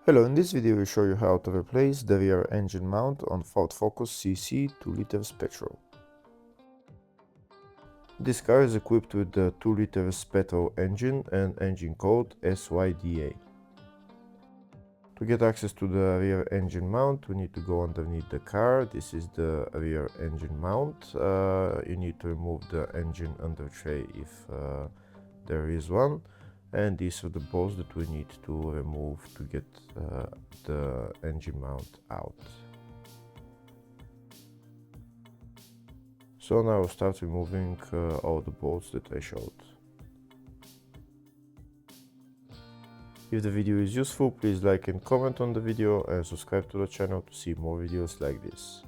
Hello, in this video we show you how to replace the rear engine mount on Ford Focus CC 2-liter petrol. This car is equipped with the 2-liter petrol engine and engine code SYDA. To get access to the rear engine mount, we need to go underneath the car. This is the rear engine mount. You need to remove the engine under tray if there is one. And these are the bolts that we need to remove to get the engine mount out. So now I'll start removing all the bolts that I showed. If the video is useful, please like and comment on the video and subscribe to the channel to see more videos like this.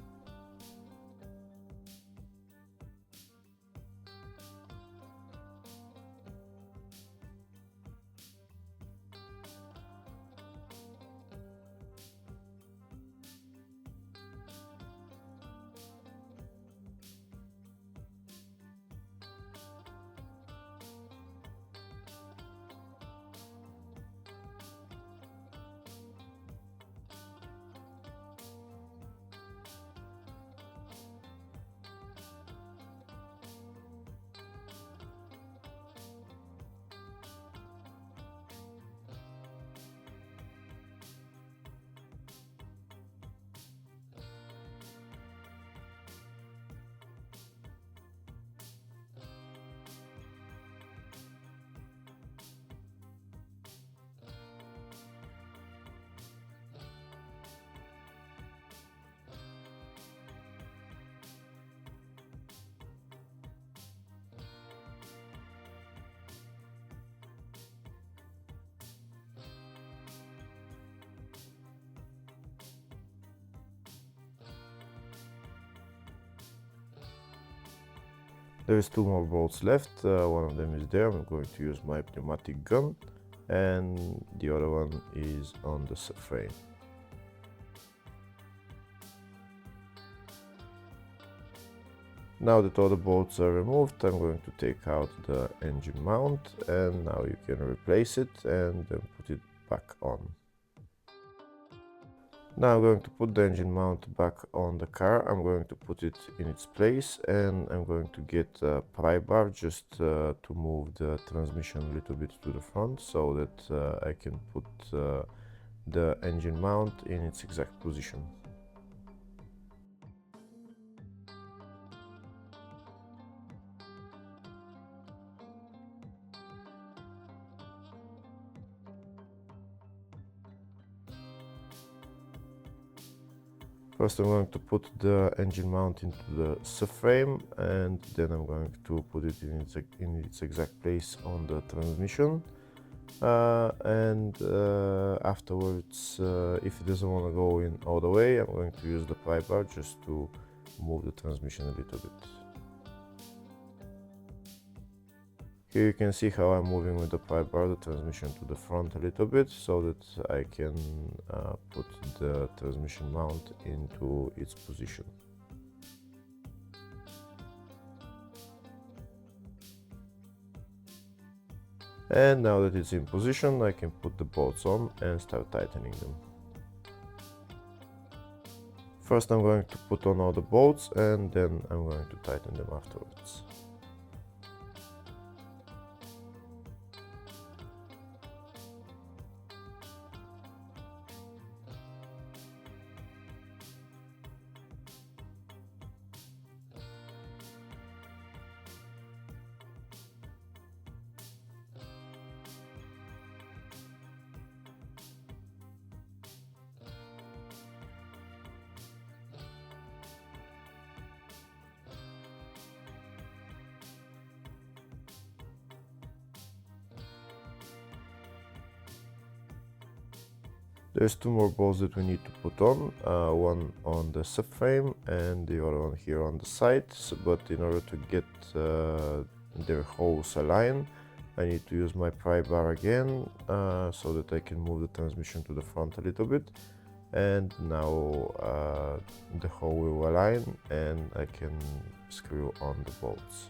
There is 2 more bolts left, one of them is there. I'm going to use my pneumatic gun, and the other one is on the subframe. Now that all the bolts are removed, I'm going to take out the engine mount, and now you can replace it and then put it back on. Now I'm going to put the engine mount back on the car. I'm going to put it in its place, and I'm going to get a pry bar just to move the transmission a little bit to the front so that I can put the engine mount in its exact position. First I'm going to put the engine mount into the subframe, and then I'm going to put it in its exact place on the transmission. Afterwards, if it doesn't want to go in all the way, I'm going to use the pry bar just to move the transmission a little bit. Here you can see how I'm moving with the pry bar the transmission to the front a little bit so that I can put the transmission mount into its position. And now that it's in position, I can put the bolts on and start tightening them. First I'm going to put on all the bolts, and then I'm going to tighten them afterwards. There's 2 more bolts that we need to put on, one on the subframe and the other one here on the side. But in order to get their holes aligned, I need to use my pry bar again so that I can move the transmission to the front a little bit. And now the hole will align and I can screw on the bolts.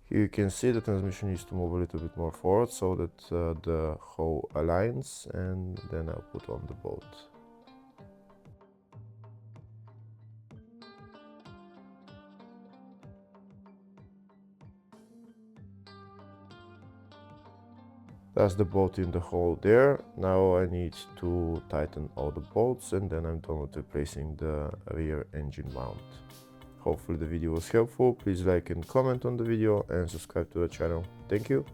Here you can see the transmission needs to move a little bit more forward so that the hoe aligns, and then I'll put on the bolt. That's the bolt in the hole there. Now I need to tighten all the bolts, and then I'm done with replacing the rear engine mount. Hopefully the video was helpful. Please like and comment on the video and subscribe to the channel. Thank you.